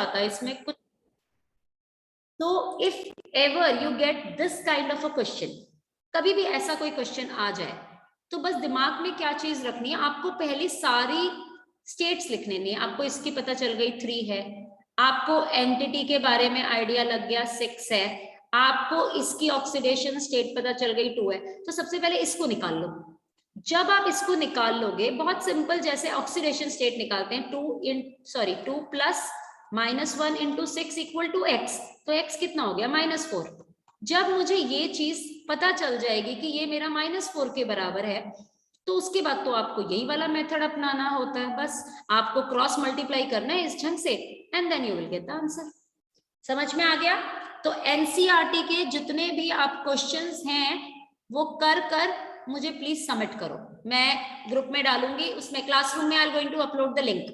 आता है इसमें कुछ। तो if ever you get this kind of a question, कभी भी ऐसा कोई क्वेश्चन आ जाए, तो बस दिमाग में क्या चीज रखनी है, आपको पहले सारी स्टेट्स लिखने नहीं है। आपको इसकी पता चल गई 3 है, आपको एंटिटी के बारे में आइडिया लग गया 6 है, आपको इसकी ऑक्सीडेशन स्टेट पता चल गई 2 है। तो सबसे पहले इसको निकाल लो। जब आप इसको निकाल लोगे, बहुत सिंपल, जैसे ऑक्सीडेशन स्टेट निकालते हैं, 2 plus -1 into 6 equal to x, तो x कितना हो गया -4। जब मुझे ये चीज पता चल जाएगी कि ये मेरा -4 के बराबर है, तो उसके बाद तो आपको यही वाला मेथड अपनाना होता है। बस आपको क्रॉस मल्टीप्लाई करना है इस ढंग से, and then you will get the answer. समझ में आ गया? तो एनसीईआरटी के जितने भी आप क्वेश्चंस हैं वो कर मुझे प्लीज सबमिट करो। मैं ग्रुप में डालूंगी, उसमें क्लासरूम में I am going to upload the link.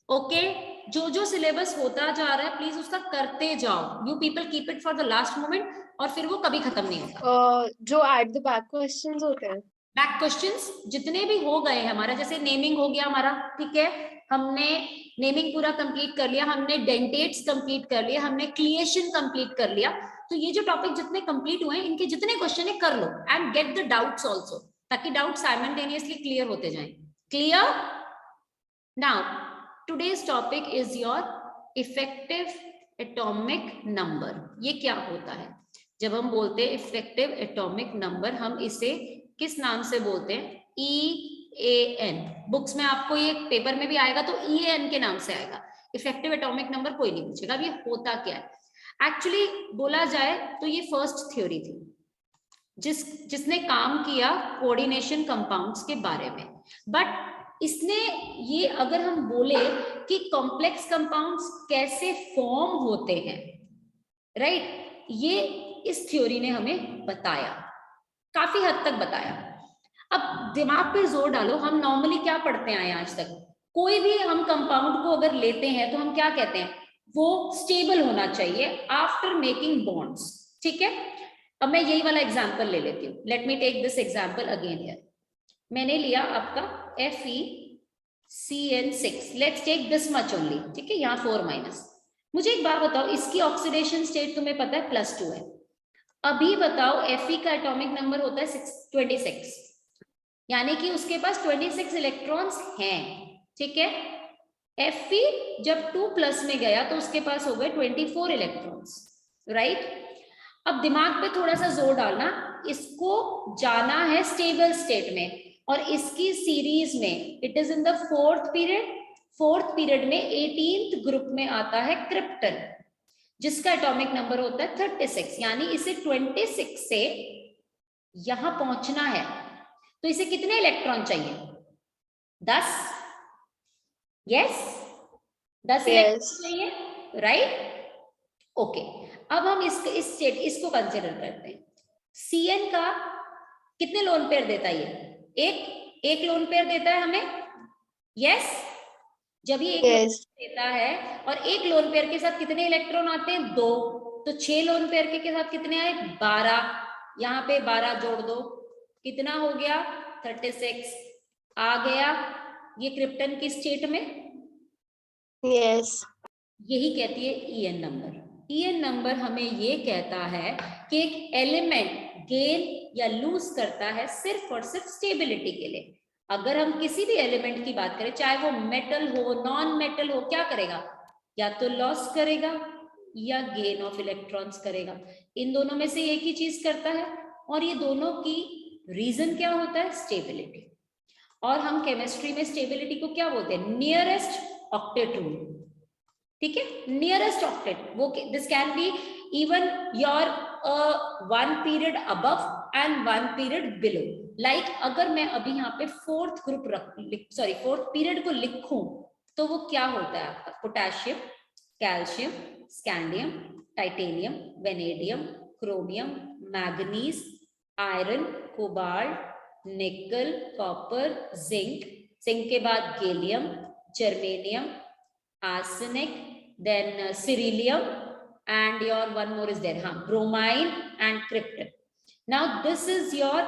Okay, जो सिलेबस होता जा रहा है प्लीज उसका करते जाओ। You people keep it for the last moment, और फिर वो कभी खत्म नहीं होता। जो एट द बैक क्वेश्चंस होते हैं, बैक क्वेश्चंस जितने भी हो गए हमारा, जैसे नेमिंग हो गया हमारा, ठीक है, हमने नेमिंग पूरा कंप्लीट कर लिया, हमने डेंटेट्स कंप्लीट कर लिया, हमने क्लिएशन कंप्लीट कर लिया। तो ये जो टॉपिक जितने कंप्लीट हुए हैं, इनके जितने क्वेश्चन है कर लो, and get the doubts also, ताकि डाउट साइमल्टेनियसली क्लियर होते जाएं। Clear? Now today's topic is your effective atomic number. ये क्या होता है? जब हम बोलते हैं इफेक्टिव एटॉमिक नंबर, हम इसे किस नाम से बोलते हैं? EAN। बुक्स में आपको ये पेपर में भी आएगा तो EAN के नाम से आएगा, इफेक्टिव एटॉमिक नंबर कोई नहीं पूछेगा। अब ये होता क्या है? एक्चुअली बोला जाए तो ये फर्स्ट थ्योरी थी जिसने काम किया कोऑर्डिनेशन कंपाउंड्स के बारे में। बट इसने ये, अगर हम बोले कि कॉम्प्लेक्स कंपाउंड्स कैसे फॉर्म होते हैं, राइट, ये इस थ्योरी ने हमें बताया, काफी हद तक बताया। अब दिमाग पे जोर डालो, हम नॉर्मली क्या पढ़ते आए आज तक? कोई भी हम कंपाउंड को अगर लेते हैं तो हम क्या कहते हैं? वो स्टेबल होना चाहिए आफ्टर मेकिंग बॉन्ड्स, ठीक है। अब मैं यही वाला एग्जांपल ले लेती हूँ। Let me take this example again here. मैंने लिया आपका FeCN6, let's take this much only, ठीक है, यहाँ 4-। मुझे एक बात बताओ, इसकी ऑक्सीडेशन स्टेट तुम्हें पता है +2 है। अभी बताओ Fe का एटॉमिक नंबर होता है 26, यानी कि उसके पास 26 इलेक्ट्रॉन्स हैं, ठीक है। Fe जब 2+ में गया तो उसके पास हो गए 24 इलेक्ट्रॉन्स, राइट। अब दिमाग पे थोड़ा सा जोर डालना, इसको जाना है स्टेबल स्टेट में, और इसकी सीरीज में it is in the 4th period. 4th period में 18th ग्रुप में आता है क्रिप्टन, जिसका एटॉमिक नंबर होता है 36, यानी इसे 26 से यहां पहुंचना है, तो इसे कितने इलेक्ट्रॉन चाहिए? 10। यस, 10 इलेक्ट्रॉन चाहिए, राइट। ओके, अब हम इसको कंसिडर करते हैं। Cn का कितने लोन पेयर देता है? ये एक लोन पेयर देता है हमें, यस। जब ये एक देता है, और एक लोन पेयर के साथ कितने इलेक्ट्रॉन आते हैं? 2, तो 6 लोन पेयर के साथ कितने आए? 12। यहाँ पे 12 जोड़ दो, कितना हो गया? 36 आ गया ये क्रिप्टन की स्टेट में, यस। यही कहती है EN नंबर। EN नंबर हमें ये कहता है कि एक एलिमेंट गेन या लूज करता है सिर्फ और सिर्फ स्टेबिलिटी के लिए। अगर हम किसी भी एलिमेंट की बात करें, चाहे वो मेटल हो, नॉन मेटल हो, क्या करेगा? या तो लॉस करेगा या गेन ऑफ इलेक्ट्रॉन्स करेगा। इन दोनों में से एक ही चीज करता है, और ये दोनों की रीजन क्या होता है? स्टेबिलिटी। और हम केमिस्ट्री में स्टेबिलिटी को क्या बोलते हैं? नियरेस्ट ऑक्टेट रूल, ठीक है, नियरेस्ट ऑक्टेट। वो this can be even your 1 period above and 1 period below. Like अगर मैं अभी यहाँ पे 4th ग्रुप 4th पीरियड को लिखूं, तो वो क्या होता है आपका? Potassium, calcium, scandium, titanium, vanadium, chromium, manganese, iron, cobalt, निकल, कॉपर, जिंक के बाद gallium, germanium, arsenic, then ceruleum, and your one more is there, bromine and krypton. Now this is your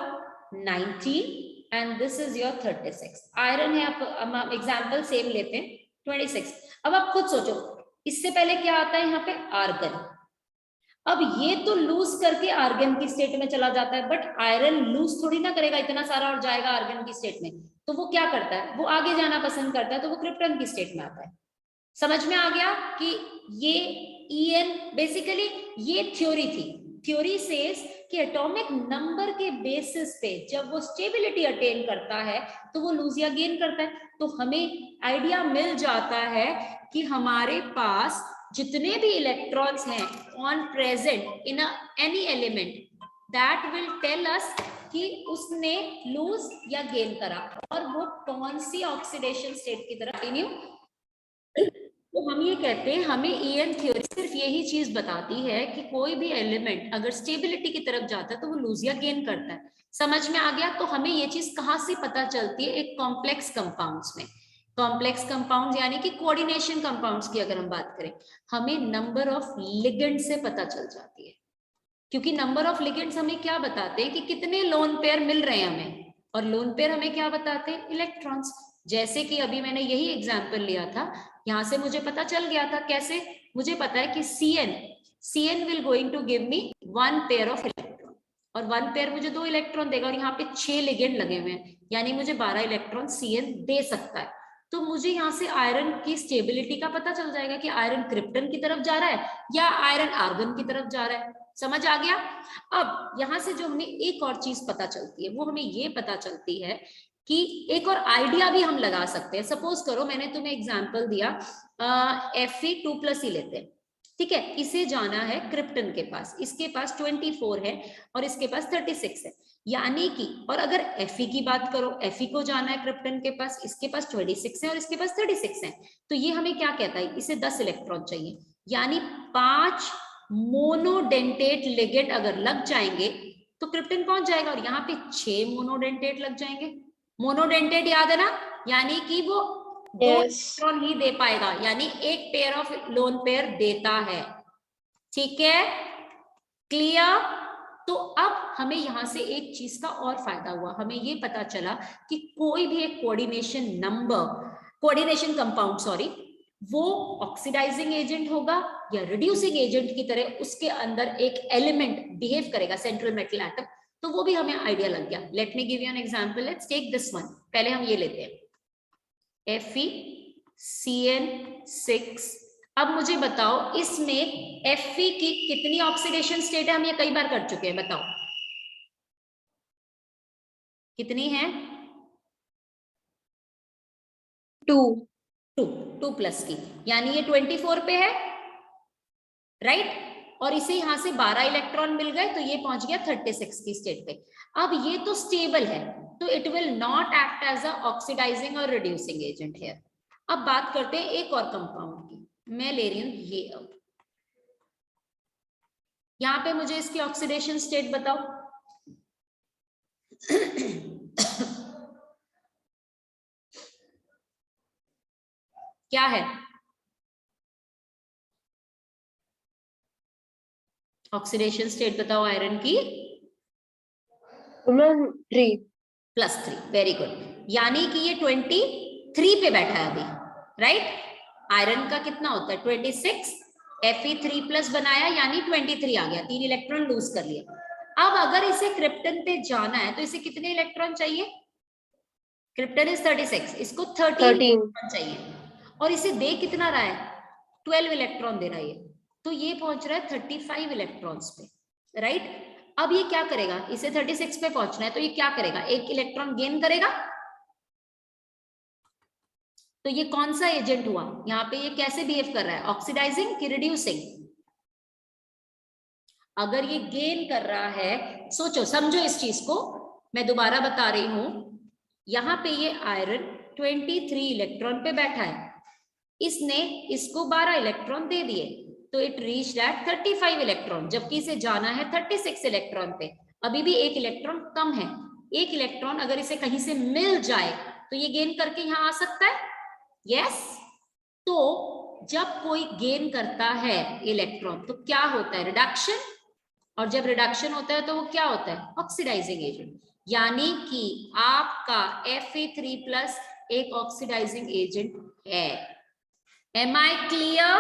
19 and this is your 36. Iron है, आप example same लेते हैं 26। अब आप खुद सोचो, इससे पहले क्या आता है यहाँ पे आर्गन। अब ये तो लूज करके आर्गन की स्टेट में चला जाता है, बट आयरन लूज थोड़ी ना करेगा इतना सारा और जाएगा आर्गन की स्टेट में। तो वो क्या करता है, वो आगे जाना पसंद करता है, तो वो क्रिप्टन की स्टेट में आता है। समझ में आ गया कि ये EN बेसिकली ये थ्योरी थी। थ्योरी सेज कि एटॉमिक नंबर के बेसिस पे जब वो स्टेबिलिटी अटेन करता है तो वो लूज या गेन करता है। तो हमें आइडिया मिल जाता है कि हमारे पास जितने भी इलेक्ट्रॉन्स हैं on present in any element, that will tell us कि उसने लूज या गेन करा और वो कौन सी ऑक्सीडेशन स्टेट की तरफ कंटिन्यू। तो हम ये कहते हैं, हमें EN थ्योरी सिर्फ यही चीज बताती है कि कोई भी एलिमेंट अगर स्टेबिलिटी की तरफ जाता है तो वो लूज या गेन करता है। समझ में आ गया? तो हमें ये चीज कहाँ से पता चलती है, एक कॉम्प्लेक्स कंपाउंड्स में। कॉम्प्लेक्स कंपाउंड्स यानी कि कोऑर्डिनेशन कंपाउंड्स की अगर हम बात करें, हमें नंबर ऑफ लिगेंड से पता चल जाती है। क्योंकि नंबर ऑफ लिगेंड्स हमें क्या बताते हैं कि कितने लोन पेयर मिल रहे हैं हमें, और लोन पेयर हमें क्या बताते हैं, इलेक्ट्रॉन्स। जैसे कि अभी मैंने यही एग्जांपल लिया था, यहां से मुझे पता चल गया था। कैसे? मुझे पता है कि CN will going to give me 1 pair of electron, और 1 पेयर मुझे 2 इलेक्ट्रॉन देगा, और यहाँ पे 6 लिगेंड लगे हुए हैं, यानी मुझे 12 इलेक्ट्रॉन CN दे सकता है। तो मुझे यहाँ से आयरन की स्टेबिलिटी का पता चल जाएगा कि आयरन क्रिप्टन की तरफ जा रहा है या आयरन आर्गन की तरफ जा रहा है। समझ आ गया? अब यहां से जो हमें एक और चीज पता चलती है, वो हमें ये पता चलती है कि एक और आइडिया भी हम लगा सकते हैं। सपोज करो मैंने तुम्हें एग्जांपल दिया, Fe2+ ही लेते हैं, ठीक है। इसे जाना है क्रिप्टन के पास, इसके पास 24 है और इसके पास 36 है, यानी कि, और अगर Fe की बात करो, Fe को जाना है क्रिप्टन के पास, इसके पास 26 है और इसके पास 36 है। तो ये हमें क्या कहता है, इसे 10 इलेक्ट्रॉन चाहिए, यानी 5 मोनोडेंटेट लिगेंड अगर लग जाएंगे तो क्रिप्टन पहुंच जाएगा, और यहाँ पे 6 मोनोडेंटेट लग जाएंगे। मोनोडेंटेट याद है ना, यानी कि वो 2 इलेक्ट्रॉन ही दे पाएगा, यानी एक पेयर ऑफ लोन पेयर देता है। ठीक है, क्लियर? तो अब हमें यहां से एक चीज का और फायदा हुआ, हमें ये पता चला कि कोई भी एक कोऑर्डिनेशन कंपाउंड वो ऑक्सीडाइजिंग एजेंट होगा या रिड्यूसिंग एजेंट की तरह उसके अंदर एक एलिमेंट बिहेव करेगा, सेंट्रल मेटल एटम। तो वो भी हमें आइडिया लग गया। Let me give you an example, let's take this one. पहले हम ये लेते हैं FeCN6। अब मुझे बताओ इसमें Fe की कितनी ऑक्सीडेशन स्टेट है, हम ये कई बार कर चुके हैं, बताओ कितनी है? 2+ की, यानी ये 24 पे है, राइट? और इसे यहां से 12 इलेक्ट्रॉन मिल गए तो ये पहुंच गया 36 की स्टेट पे। अब ये तो स्टेबल है, तो it will not act as a oxidising और रिड्यूसिंग एजेंट है। अब बात करते हैं एक और कंपाउंड की, मैं ले रही हूं ये। अब यहां पे मुझे इसकी ऑक्सीडेशन स्टेट बताओ। क्या है ऑक्सीडेशन स्टेट? बताओ आयरन की। 3+3। वेरी गुड, यानी कि ये 23 पे बैठा है अभी, राइट? आयरन का कितना होता है 26, Fe3+ बनाया यानी 23 आ गया, 3 इलेक्ट्रॉन लूज कर लिया। अब अगर इसे क्रिप्टन पे जाना है तो इसे कितने इलेक्ट्रॉन चाहिए? क्रिप्टन इज 36, इसको 13 चाहिए, और इसे दे कितना रहा है? 12 इलेक्ट्रॉन दे रहा है, तो ये पहुंच रहा है 35 इलेक्ट्रॉन्स पे, राइट? अब ये क्या करेगा, इसे 36 पे पहुंचना है, तो ये क्या करेगा, 1 इलेक्ट्रॉन गेन करेगा। तो ये कौन सा एजेंट हुआ यहाँ पे, ये कैसे बिहेव कर रहा है, ऑक्सीडाइजिंग कि रिड्यूसिंग? अगर ये गेन कर रहा है, सोचो समझो इस चीज को, मैं दोबारा बता रही हूं। यहाँ पे ये आयरन 23 इलेक्ट्रॉन पे बैठा है, इसने इसको 12 इलेक्ट्रॉन दे दिए, तो इट रीच एट 35 इलेक्ट्रॉन, जबकि इसे जाना है 36 इलेक्ट्रॉन पे। अभी भी 1 इलेक्ट्रॉन कम है। 1 इलेक्ट्रॉन अगर इसे कहीं से मिल जाए तो ये गेन करके यहाँ आ सकता है, यस। तो जब कोई गेन करता है इलेक्ट्रॉन तो क्या होता है, रिडक्शन, और जब रिडक्शन होता है तो वो क्या होता है, ऑक्सीडाइजिंग एजेंट। यानी कि आपका Fe3+ एक ऑक्सीडाइजिंग एजेंट है। Am I clear?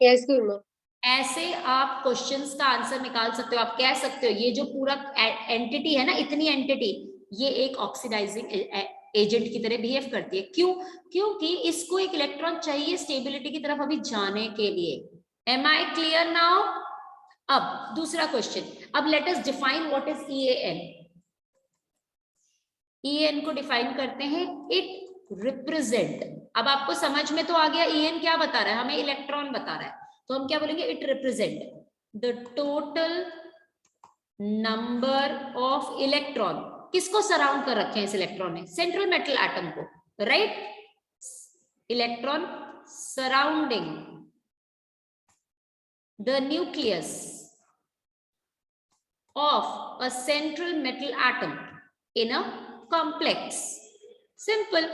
Yes, Guru. ऐसे आप क्वेश्चंस का आंसर निकाल सकते हो, आप कह सकते हो ये जो पूरा एंटिटी है ना, इतनी एंटिटी, ये एक ऑक्सीडाइजिंग एजेंट की तरह बिहेव करती है। क्यों? क्योंकि इसको एक इलेक्ट्रॉन चाहिए स्टेबिलिटी की तरफ अभी जाने के लिए। Am I clear now? अब दूसरा क्वेश्चन, अब let us define what is EAN। EAN को डिफाइन करते हैं, इट रिप्रेजेंट। अब आपको समझ में तो आ गया EAN क्या बता रहा है, हमें इलेक्ट्रॉन बता रहा है, तो हम क्या बोलेंगे, it represent the total number of electron. किसको सराउंड कर रखे हैं इस इलेक्ट्रॉन ने? सेंट्रल मेटल एटम को, right? Electron surrounding the nucleus of a central metal atom in a complex. Simple,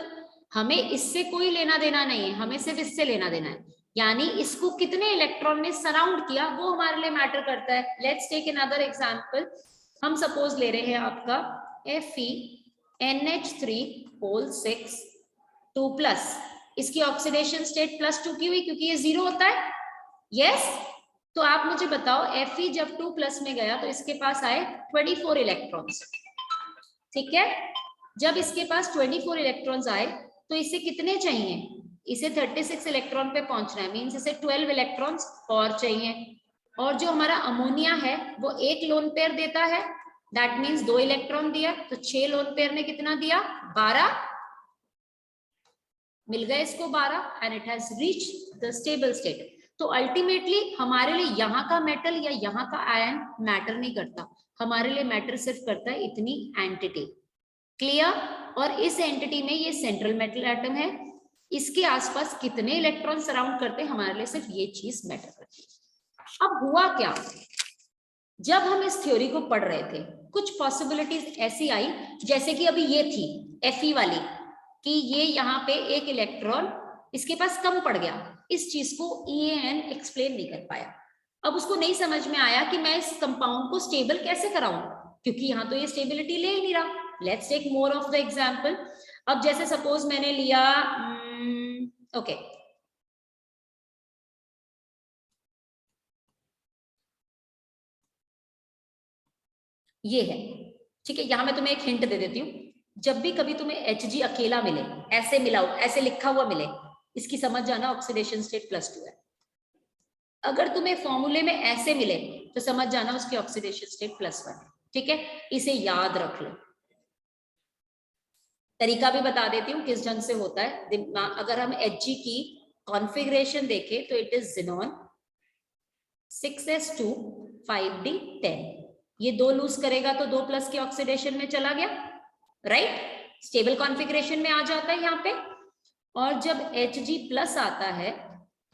हमें इससे कोई लेना देना नहीं है, हमें सिर्फ इससे लेना देना है, यानी इसको कितने इलेक्ट्रॉन ने सराउंड किया वो हमारे लिए मैटर करता है। Let's take another example. हम सपोज ले रहे हैं आपका FeNH3 2+, इसकी ऑक्सीडेशन स्टेट +2 की हुई क्योंकि ये 0 होता है। यस, तो आप मुझे बताओ Fe जब 2+ में गया तो इसके पास आए 24 इलेक्ट्रॉन्स, ठीक है? जब इसके पास 24 इलेक्ट्रॉन्स आए तो इसे कितने चाहिए? इसे 36 इलेक्ट्रॉन पे पहुंचना है, मींस इसे 12 इलेक्ट्रॉन्स और चाहिए। और जो हमारा अमोनिया है वो एक लोन पेयर देता है, दैट मींस 2 इलेक्ट्रॉन दिया, तो 6 लोन पेयर ने कितना दिया? 12 मिल गए इसको 12, and it has reached the stable state. तो अल्टीमेटली हमारे लिए यहाँ का मेटल या यहाँ का आयन मैटर नहीं करता, हमारे लिए मैटर सिर्फ करता है इतनी एंटिटी। क्लियर? और इस एंटिटी में ये सेंट्रल मेटल एटम है, इसके आसपास कितने इलेक्ट्रॉन सराउंड करते हैं, हमारे लिए सिर्फ ये चीज मैटर करती है। अब हुआ क्या, जब हम इस थ्योरी को पढ़ रहे थे कुछ पॉसिबिलिटीज ऐसी आई, जैसे कि अभी ये थी Fe वाली, कि ये यहाँ पे एक इलेक्ट्रॉन इसके पास कम पड़ गया, इस चीज को EAN एक्सप्लेन नहीं कर पाया। अब उसको नहीं समझ में आया कि मैं इस कंपाउंड को स्टेबल कैसे कराऊं, क्योंकि यहाँ तो ये स्टेबिलिटी ले ही नहीं रहा। Let's take more of the example. अब जैसे सपोज मैंने लिया ओके, ये है, ठीक है? यहां मैं तुम्हें एक हिंट दे देती हूँ, जब भी कभी तुम्हें Hg अकेला मिले, ऐसे मिला, ऐसे लिखा हुआ मिले, इसकी समझ जाना ऑक्सीडेशन स्टेट +2 है। अगर तुम्हें फॉर्मूले में ऐसे मिले तो समझ जाना उसकी ऑक्सीडेशन स्टेट +1, ठीक है? इसे याद रख लो। तरीका भी बता देती हूँ किस ढंग से होता है। अगर हम Hg की कॉन्फ़िगरेशन देखें तो it is xenon 6s2 5d10, ये 2 लूज करेगा तो 2+ के ऑक्सीडेशन में चला गया, राइट? स्टेबल कॉन्फ़िगरेशन में आ जाता है यहाँ पे। और जब Hg+ आता है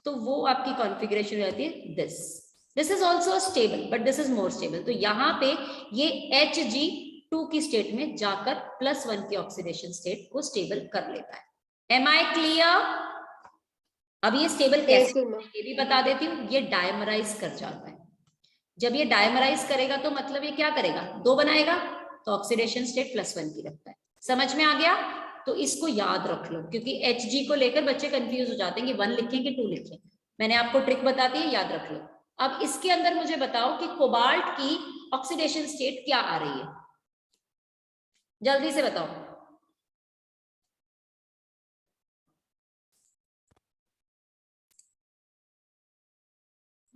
तो वो आपकी कॉन्फ़िगरेशन रहती है this is also stable but this is more stable. तो यहाँ पे ये Hg2 की स्टेट में जाकर +1 की ऑक्सीडेशन स्टेट को स्टेबल कर लेता है। Am I clear? अब ये स्टेबल कैसे, ये भी बता देती हूँ, ये डायमराइज कर जाता है। जब ये डायमराइज करेगा तो मतलब ये क्या करेगा, 2 बनाएगा, तो ऑक्सीडेशन स्टेट +1 की रखता है। समझ में आ गया? तो इसको याद रख लो, क्योंकि Hg को लेकर बच्चे कंफ्यूज हो जाते हैं कि 1 लिखें कि 2 लिखें। मैंने आपको ट्रिक बता दी है, याद रख लो। अब इसके अंदर मुझे बताओ कि कोबाल्ट की ऑक्सीडेशन स्टेट क्या आ रही है, जल्दी से बताओ।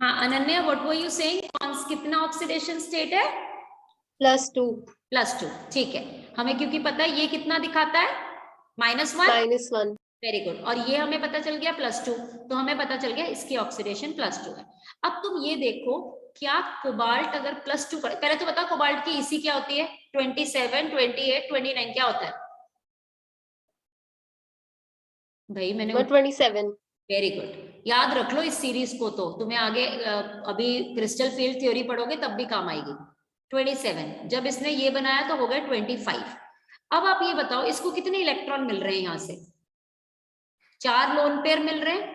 हाँ Ananya, what were you saying, कितना ऑक्सीडेशन स्टेट है? +2, ठीक है। हमें क्योंकि पता है ये कितना दिखाता है, -1, वेरी गुड। और ये हमें पता चल गया +2, तो हमें पता चल गया इसकी ऑक्सीडेशन +2 है। अब तुम ये देखो, क्या कोबाल्ट अगर +2 करे, पहले तो बताओ कोबाल्ट की EC क्या होती है? 27, 28, 29 क्या होता है भाई? मैंने 27। वेरी गुड, याद रख लो इस सीरीज को, तो तुम्हें आगे अभी क्रिस्टल फील्ड थ्योरी पढ़ोगे तब भी काम आएगी। 27, जब इसने ये बनाया तो हो गया 25। अब आप ये बताओ इसको कितने इलेक्ट्रॉन मिल रहे हैं यहाँ से? 4 लोन पेयर मिल रहे हैं।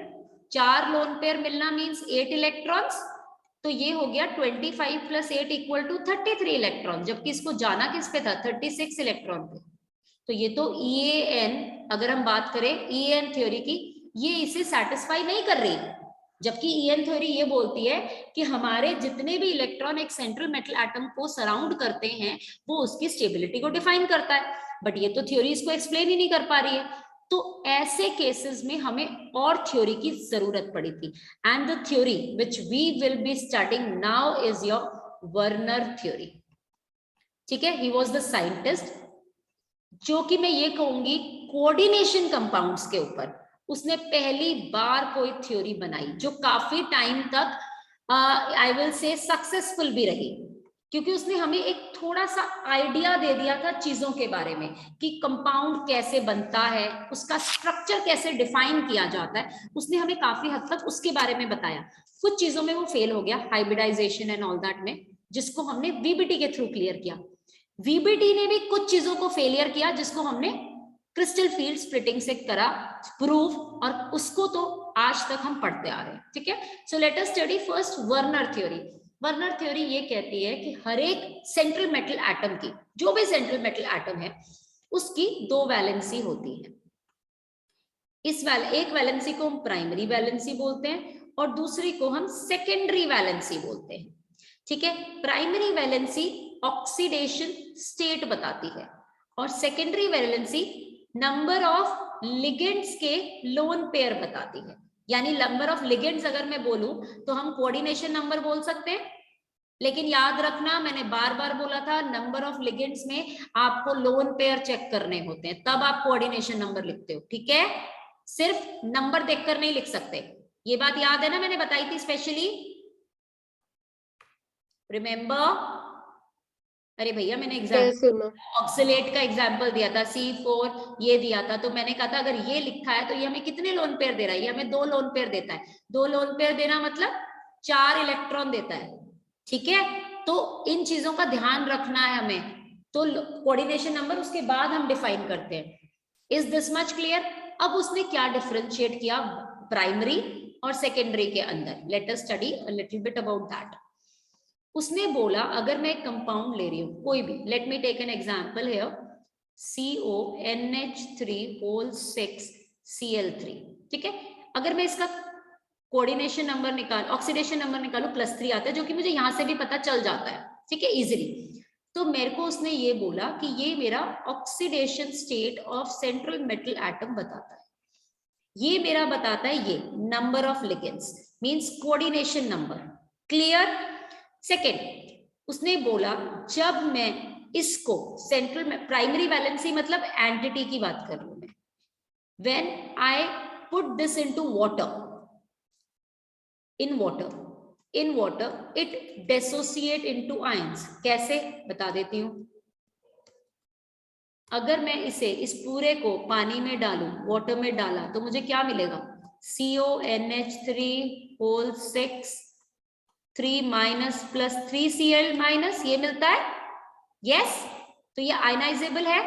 4 लोन पेयर मिलना मीन्स 8 इलेक्ट्रॉन्स, तो ये हो गया 25 + 8 = 33 इलेक्ट्रॉन, जबकि इसको जाना किस पे था? 36 इलेक्ट्रॉन पे। तो ये तो EAN, अगर हम बात करें EAN थ्योरी की, ये इसे सेटिस्फाई नहीं कर रही, जबकि EAN थ्योरी ये बोलती है कि हमारे जितने भी इलेक्ट्रॉन एक सेंट्रल मेटल एटम को सराउंड करते हैं वो उसकी स्टेबिलिटी को डिफाइन करता है, बट ये तो थ्योरी इसको एक्सप्लेन ही नहीं कर पा रही है। तो ऐसे केसेस में हमें और थ्योरी की जरूरत पड़ी थी, and the theory which we will be starting now is your Werner theory. ठीक है, ही वाज द साइंटिस्ट जो कि मैं ये कहूंगी कोऑर्डिनेशन कंपाउंड्स के ऊपर उसने पहली बार कोई थ्योरी बनाई, जो काफी टाइम तक आई विल से सक्सेसफुल भी रही, क्योंकि उसने हमें एक थोड़ा सा आइडिया दे दिया था चीजों के बारे में कि कंपाउंड कैसे बनता है, उसका स्ट्रक्चर कैसे डिफाइन किया जाता है, उसने हमें काफी हद तक उसके बारे में बताया। कुछ चीजों में वो फेल हो गया, हाइब्रिडाइजेशन एंड ऑल दैट में, जिसको हमने VBT के थ्रू क्लियर किया। VBT ने भी कुछ चीजों को फेलियर किया, जिसको हमने क्रिस्टल फील्ड स्प्लिटिंग से करा प्रूव, और उसको तो आज तक हम पढ़ते आ रहे हैं। ठीक है, so let us study first Werner theory. Werner theory ये कहती है कि हर एक सेंट्रल मेटल एटम की, जो भी सेंट्रल मेटल एटम है, उसकी दो वैलेंसी होती है। एक वैलेंसी को हम प्राइमरी वैलेंसी बोलते हैं और दूसरी को हम सेकेंडरी वैलेंसी बोलते हैं। ठीक है, प्राइमरी वैलेंसी ऑक्सीडेशन स्टेट बताती है और secondary valency number of ligands के लोन पेयर बताती है। यानी नंबर ऑफ लिगेंड्स अगर मैं बोलूं तो हम कोऑर्डिनेशन नंबर बोल सकते हैं, लेकिन याद रखना मैंने बार बार बोला था नंबर ऑफ लिगेंड्स में आपको लोन पेयर चेक करने होते हैं, तब आप कोऑर्डिनेशन नंबर लिखते हो। ठीक है, सिर्फ नंबर देखकर नहीं लिख सकते, ये बात याद है ना, मैंने बताई थी स्पेशली, रिमेंबर। अरे भैया मैंने एग्जाम्पल ऑक्सिलेट का एग्जाम्पल दिया था, C4 ये दिया था, तो मैंने कहा था अगर ये लिखा है तो ये हमें कितने लोन पेयर दे रहा है, ये हमें 2 लोन पेयर देता है। 2 लोन पेयर देना मतलब 4 इलेक्ट्रॉन देता है। ठीक है, तो इन चीजों का ध्यान रखना है हमें, तो कोऑर्डिनेशन नंबर उसके बाद हम डिफाइन करते हैं। Is this much clear? अब उसने क्या डिफरेंशिएट किया प्राइमरी और सेकेंडरी के अंदर, let us study a little bit about that. उसने बोला अगर मैं एक कंपाउंड ले रही हूं कोई भी, let me take an example here, CONH3 6Cl3। ठीक है, अगर मैं इसका कोऑर्डिनेशन नंबर ऑक्सीडेशन नंबर निकालू +3 आता है, जो कि मुझे यहां से भी पता चल जाता है। ठीक है, इजिली। तो मेरे को उसने ये बोला कि ये मेरा oxidation state of central metal atom बताता है, ये मेरा बताता है ये number of ligands, means coordination number. Clear? Second, उसने बोला जब मैं इसको सेंट्रल में, प्राइमरी वैलेंसी मतलब एंटिटी की बात कर रही हूं मैं, when I put this into water, in water it dissociate into ions। कैसे बता देती हूं, अगर मैं इसे इस पूरे को पानी में डालूं, वाटर में डाला, तो मुझे क्या मिलेगा, CONH3 3 माइनस प्लस 3Cl- ये मिलता है। यस, तो ये आयनाइजेबल है।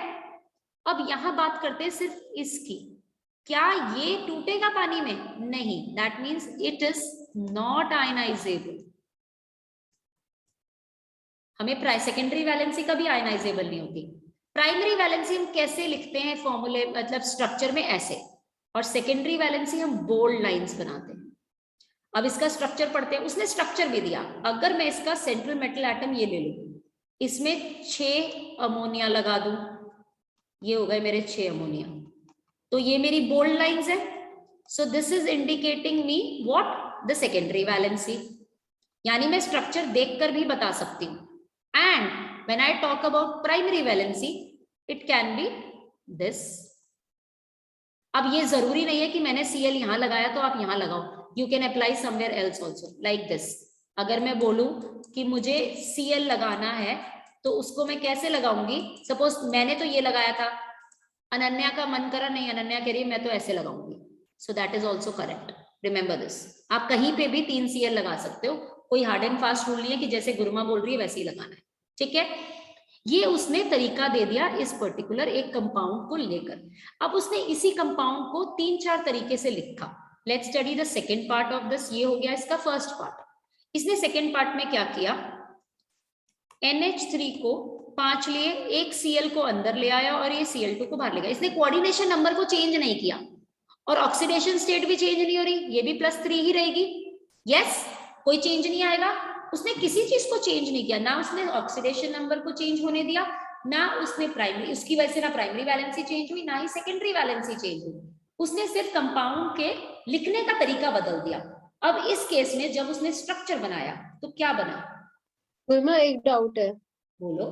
अब यहां बात करते हैं सिर्फ इसकी, क्या ये टूटेगा पानी में? नहीं, that means it is not ionisable. हमें सेकेंडरी वैलेंसी का भी आयनाइजेबल नहीं होती। प्राइमरी वैलेंसी हम कैसे लिखते हैं फॉर्मूले, मतलब स्ट्रक्चर में ऐसे, और सेकेंडरी वैलेंसी हम बोल्ड लाइंस बनाते हैं। अब इसका स्ट्रक्चर पढ़ते हैं, उसने स्ट्रक्चर भी दिया। अगर मैं इसका सेंट्रल मेटल एटम ये ले लूं, इसमें 6 अमोनिया लगा दूं, ये हो गए मेरे 6 अमोनिया, तो ये मेरी बोल्ड लाइंस है। So this is indicating me what, the secondary valency. यानी मैं स्ट्रक्चर देखकर भी बता सकती हूँ। And when I talk about primary valency, it can be this. अब ये जरूरी नहीं है कि मैंने Cl यहां लगाया तो आप यहां लगाओ, you can apply somewhere else also like this। अगर मैं बोलूं कि मुझे Cl लगाना है तो उसको मैं कैसे लगाऊंगी, सपोज मैंने तो ये लगाया था, अनन्या का मन करा नहीं, अनन्या कह रही है मैं तो ऐसे लगाऊंगी, so that is also correct. Remember this, आप कहीं पे भी 3 Cl लगा सकते हो, कोई हार्ड एंड फास्ट रूल नहीं है कि जैसे गुरुमा बोल रही है वैसे ही लगाना है। ठीक है, ये उसने तरीका दे दिया इस पर्टिकुलर एक कंपाउंड को लेकर। अब उसने इसी कंपाउंड को 3-4 तरीके से लिखा। Let's study the second part of this. ये हो गया इसका फर्स्ट पार्ट। इसने सेकेंड पार्ट में क्या किया, NH3 को 5 लिए, एक Cl को अंदर ले आया और ये Cl2 को बाहर ले गया। इसने कोऑर्डिनेशन नंबर को चेंज नहीं किया और ऑक्सीडेशन स्टेट भी चेंज नहीं हो रही, ये भी +3 ही रहेगी। यस, कोई चेंज नहीं आएगा। उसने किसी चीज को चेंज नहीं किया, ना उसने ऑक्सीडेशन नंबर को चेंज होने दिया, ना उसने प्राइमरी, उसकी वजह से ना प्राइमरी वैलेंसी चेंज हुई, ना ही सेकेंडरी वैलेंसी चेंज हुई। उसने सिर्फ कंपाउंड के लिखने का तरीका बदल दिया। अब इस केस में जब उसने स्ट्रक्चर बनाया तो क्या बना? गुरुमा एक डाउट है। बोलो।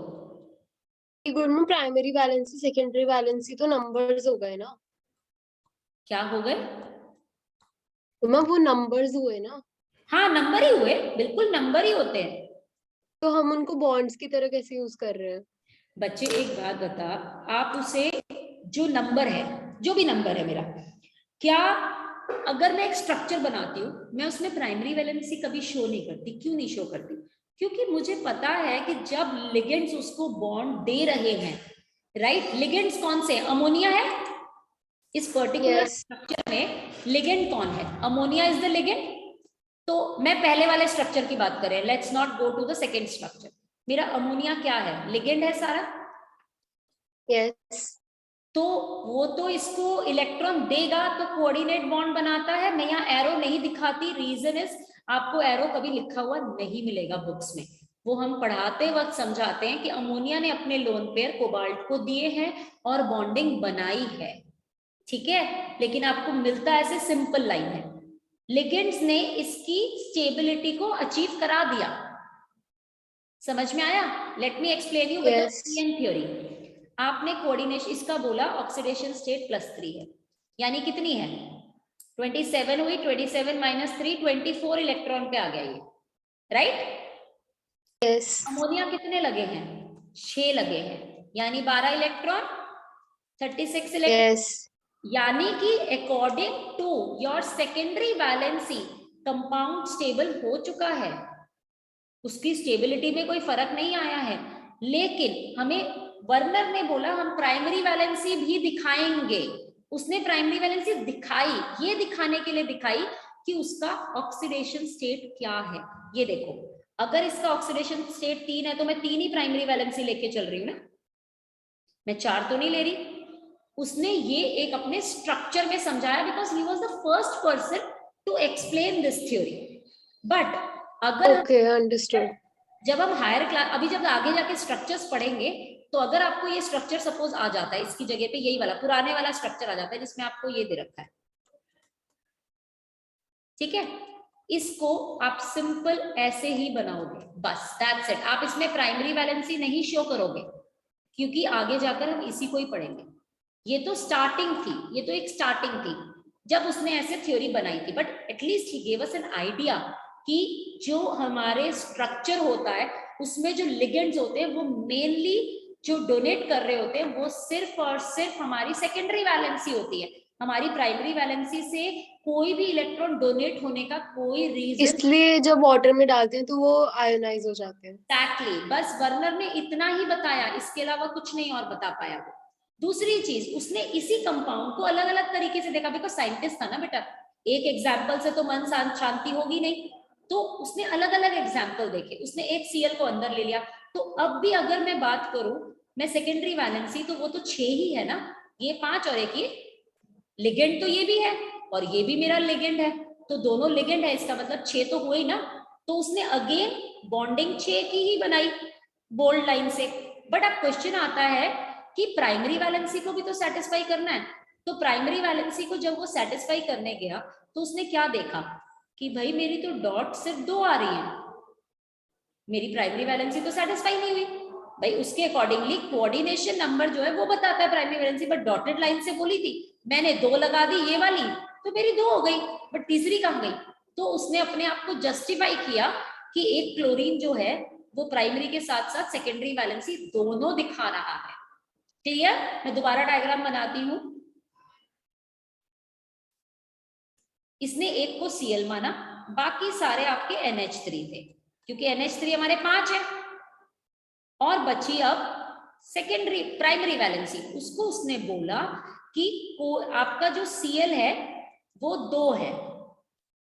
गुरुमा प्राइमरी वैलेंसी सेकेंडरी वैलेंसी तो नंबर्स हो गए ना? क्या हो गए? गुरुमा वो नंबर्स हुए ना? हाँ, नंबर ही हुए, बिल्कुल नंबर ही होते हैं। तो हम उनको बॉन्ड्स की तरह कैसे यूज कर रहे हैं? बच्चे एक बात बता, आप उसे जो नंबर है, जो भी नंबर है मेरा, क्या अगर मैं एक स्ट्रक्चर बनाती हूँ, मैं उसमें प्राइमरी वैलेंसी कभी शो नहीं करती। क्यों नहीं शो करती? क्योंकि मुझे पता है कि जब लिगेंड्स उसको बॉन्ड दे रहे हैं, राइट, लिगेंड्स कौन से? अमोनिया है इस पर्टिकुलर स्ट्रक्चर में। लिगेंड कौन है? Ammonia is the ligand. तो मैं पहले वाले स्ट्रक्चर की बात करें, let's not go to the second structure. मेरा अमोनिया क्या है? लिगेंड है सारा। यस। तो वो तो इसको इलेक्ट्रॉन देगा तो कोऑर्डिनेट बॉन्ड बनाता है। मैं यहाँ एरो नहीं दिखाती, रीजन इज आपको एरो कभी लिखा हुआ नहीं मिलेगा बुक्स में। वो हम पढ़ाते वक्त समझाते हैं कि अमोनिया ने अपने लोन पेयर कोबाल्ट को दिए हैं और बॉन्डिंग बनाई है, ठीक है, लेकिन आपको मिलता ऐसे सिंपल लाइन है। लिगेंड्स ने इसकी स्टेबिलिटी को अचीव करा दिया। समझ में आया? Let me explain you with theory. आपने कोऑर्डिनेशन इसका बोला, ऑक्सीडेशन स्टेट +3 है, यानी कितनी है? 27 हुई, 27 - 3 24 इलेक्ट्रॉन पे आ गया ये, राइट? यस। अमोनिया कितने लगे हैं? 6 लगे हैं, यानी 12 इलेक्ट्रॉन, 36 इलेक्ट्रॉन। यस। यानी कि according to your secondary valency compound stable हो चुका है, उसकी स्टेबिलिटी में कोई फर्क नहीं आया है। लेकिन हमें वर्नर ने बोला हम प्राइमरी वैलेंसी भी दिखाएंगे। उसने प्राइमरी वैलेंसी दिखाई, ये दिखाने के लिए दिखाई कि उसका ऑक्सीडेशन स्टेट क्या है। ये देखो, अगर इसका ऑक्सीडेशन स्टेट 3 है तो मैं 3 ही प्राइमरी वैलेंसी लेके चल रही हूँ ना, मैं 4 तो नहीं ले रही। उसने ये एक अपने स्ट्रक्चर में समझाया, because he was the first person to explain this theory. But अगर अंडरस्टूड, जब हम हायर क्लास, अभी जब आगे जाके स्ट्रक्चर्स पढ़ेंगे, तो अगर आपको ये स्ट्रक्चर सपोज आ जाता है, इसकी जगह पे यही वाला पुराने वाला स्ट्रक्चर आ जाता है जिसमें आपको ये दे रखा है, ठीक है, इसको आप सिंपल ऐसे ही बनाओगे, बस दैट्स इट। आप इसमें प्राइमरी वैलेंसी नहीं शो करोगे, क्योंकि आगे जाकर हम इसी को ही पढ़ेंगे। ये तो स्टार्टिंग थी, ये तो एक स्टार्टिंग थी जब उसने ऐसे थ्योरी बनाई थी। But at least he gave us an idea कि जो हमारे स्ट्रक्चर होता है उसमें जो लिगेंड्स होते हैं वो मेनली जो डोनेट कर रहे होते हैं वो सिर्फ और सिर्फ हमारी सेकेंडरी वैलेंसी होती है। हमारी प्राइमरी वैलेंसी से कोई भी इलेक्ट्रॉन डोनेट होने का कोई रीजन, इसलिए जब वाटर में डालते हैं तो वो आयोनाइज हो जाते हैं। एक्टली बस वर्नर ने इतना ही बताया, इसके अलावा कुछ नहीं और बता पाया वो। दूसरी चीज, उसने इसी कंपाउंड को अलग अलग तरीके से देखा, बिकॉज साइंटिस्ट था ना बेटा, एक एग्जाम्पल से तो मन शांति होगी नहीं, तो उसने अलग अलग एग्जाम्पल देखे। उसने एक Cl को अंदर ले लिया। तो अब भी अगर मैं बात करूं मैं सेकेंडरी वैलेंसी, तो वो तो 6 ही है ना, ये 5 और एक ये लिगेंड, तो ये भी है और ये भी मेरा लिगेंड है, तो दोनों लिगेंड है, इसका मतलब 6 तो हुए ही ना। तो उसने अगेन बॉन्डिंग 6 की ही बनाई बोल्ड लाइन से। बट अब क्वेश्चन आता है कि प्राइमरी वैलेंसी को भी तो सेटिस्फाई करना है। तो प्राइमरी वैलेंसी को जब वो सेटिस्फाई करने गया तो उसने क्या देखा कि भाई मेरी तो डॉट सिर्फ 2 आ रही है, मेरी प्राइमरी वैलेंसी तो सेटिस्फाई नहीं हुई। भाई उसके अकॉर्डिंगली कोऑर्डिनेशन नंबर जो है वो बताता है primary valency, but dotted line से बोली थी, मैंने 2 लगा दी ये वाली, तो मेरी 2 हो गई, बट तीसरी कहाँ गई? तो उसने अपने आप को जस्टिफाई किया कि एक क्लोरीन जो है वो प्राइमरी के साथ साथ सेकेंडरी वैलेंसी दोनों दिखा रहा है। क्लियर? मैं दोबारा डायग्राम बनाती हूँ। इसने एक को Cl माना, बाकी सारे आपके NH3 थे, क्योंकि NH3 हमारे 5 है, और बची अब सेकेंडरी प्राइमरी वैलेंसी। उसको उसने बोला कि आपका जो Cl है वो 2 है।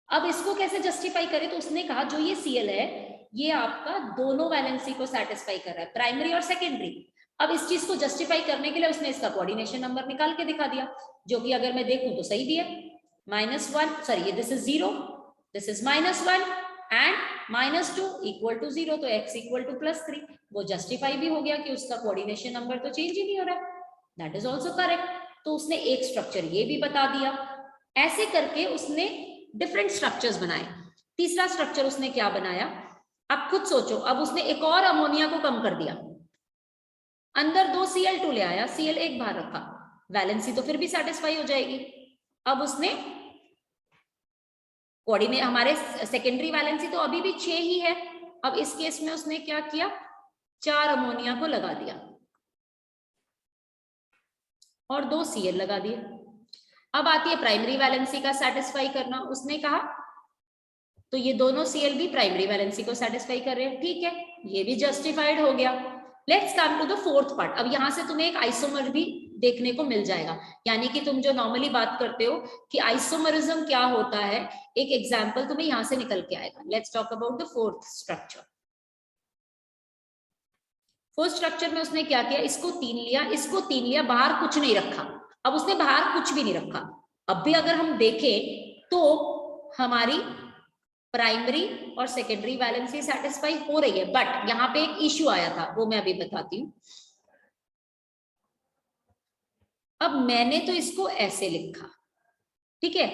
अब इसको कैसे जस्टिफाई करें? तो उसने कहा जो ये Cl है ये आपका दोनों वैलेंसी को सेटिस्फाई कर रहा है, प्राइमरी और सेकेंडरी। अब इस चीज को जस्टिफाई करने के लिए उसने इसका कोऑर्डिनेशन नंबर निकाल के दिखा दिया, जो कि अगर मैं देखूं तो सही भी है, -1, सॉरी ये this is 0, this is -1 and -2 equal to 0, तो x इक्वल टू +3। वो जस्टिफाई भी हो गया कि उसका कोऑर्डिनेशन नंबर तो चेंज ही नहीं हो रहा, दैट इज ऑल्सो करेक्ट। तो उसने एक स्ट्रक्चर ये भी बता दिया। ऐसे करके उसने डिफरेंट स्ट्रक्चर्स बनाए। तीसरा स्ट्रक्चर उसने क्या बनाया, आप खुद सोचो। अब उसने एक और अमोनिया को कम कर दिया, अंदर 2 Cl2 ले आया, Cl एक बाहर रखा, वैलेंसी तो फिर भी सेटिस्फाई हो जाएगी। अब उसने कोऑर्डिनेट, हमारे सेकेंडरी वैलेंसी तो अभी भी 6 ही है, अब इस केस में उसने क्या किया, 4 अमोनिया को लगा दिया और 2 Cl लगा दिए। अब आती है प्राइमरी वैलेंसी का सेटिस्फाई करना। उसने कहा तो ये दोनों Cl भी प्राइमरी वैलेंसी को सेटिस्फाई कर रहे हैं, ठीक है, ये भी जस्टिफाइड हो गया। Let's come to the fourth part. अब यहां से तुम्हें एक आइसोमर भी देखने को मिल जाएगा, यानी कि तुम जो नॉर्मली बात करते हो कि आइसोमरिज्म क्या होता है, एक एग्जांपल तुम्हें यहां से निकल के आएगा। Let's talk about the fourth structure. Fourth structure में उसने क्या किया, इसको 3 लिया, इसको 3 लिया, बाहर कुछ नहीं रखा। अब उसने बाहर कुछ भी नहीं रखा। अब भी अगर हम देखें तो हमारी प्राइमरी और सेकेंडरी वैलेंसी सेटिस्फाई हो रही है, बट यहां पे एक इश्यू आया था, वो मैं अभी बताती हूँ। अब मैंने तो इसको ऐसे लिखा, ठीक है,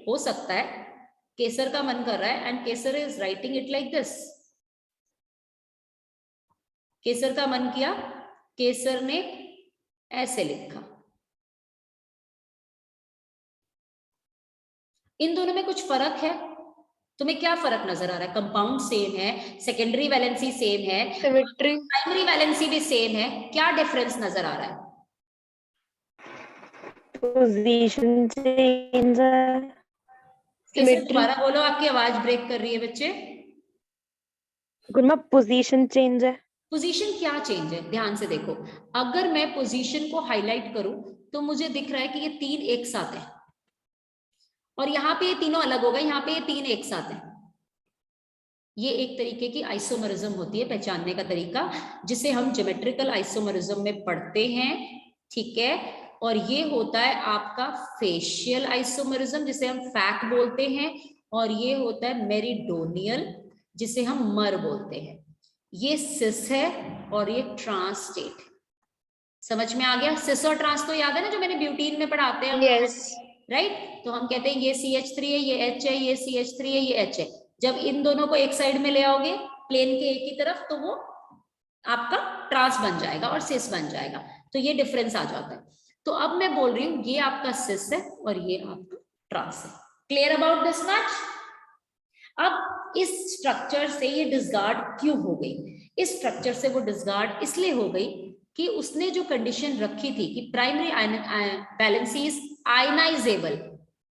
हो सकता है केसर का मन कर रहा है and Kesar is writing it like this. Kesar का मन किया, केसर ने ऐसे लिखा। इन दोनों में कुछ फर्क है? तुम्हें क्या फर्क नजर आ रहा है? कंपाउंड सेम है, सेकेंडरी वैलेंसी सेम है, सिमेट्री, प्राइमरी वैलेंसी भी सेम है, क्या डिफरेंस नजर आ रहा है? पोजीशन चेंज है। केसर दोबारा बोलो, आपकी आवाज ब्रेक कर रही है बच्चे। गुरमा पोजीशन चेंज है। पोजीशन क्या चेंज है? ध्यान से देखो, अगर मैं पोजीशन को हाईलाइट करूं तो मुझे दिख रहा है कि ये 3 एक साथ है, और यहाँ पे ये तीनों अलग हो गए, यहाँ पे ये 3 एक साथ है। ये एक तरीके की आइसोमरिज्म होती है, पहचानने का तरीका, जिसे हम ज्योमेट्रिकल आइसोमरिज्म में पढ़ते हैं, ठीक है। और ये होता है आपका फेशियल आइसोमरिज्म, जिसे हम फैक बोलते हैं, और ये होता है मेरिडोनियल, जिसे हम मर बोलते हैं। ये सिस है और ये ट्रांस स्टेट। समझ में आ गया? सिस और ट्रांस तो याद है ना, जो मैंने ब्यूटीन में पढ़ाते हैं, यस, राइट। तो हम कहते हैं ये CH3 है, ये H है, ये CH3 है, ये H है। जब इन दोनों को एक साइड में ले आओगे प्लेन के एक ही तरफ, तो वो आपका ट्रांस बन जाएगा और सिस बन जाएगा। तो ये डिफरेंस आ जाता है। तो अब मैं बोल रही हूँ ये आपका सिस है और ये आपका ट्रांस है। Clear about this much? अब इस स्ट्रक्चर से ये डिसगार्ड क्यों हो गई? इस स्ट्रक्चर से वो डिसगार्ड इसलिए हो गई कि उसने जो कंडीशन रखी थी कि प्राइमरी वैलेंसी इज आयनाइजेबल,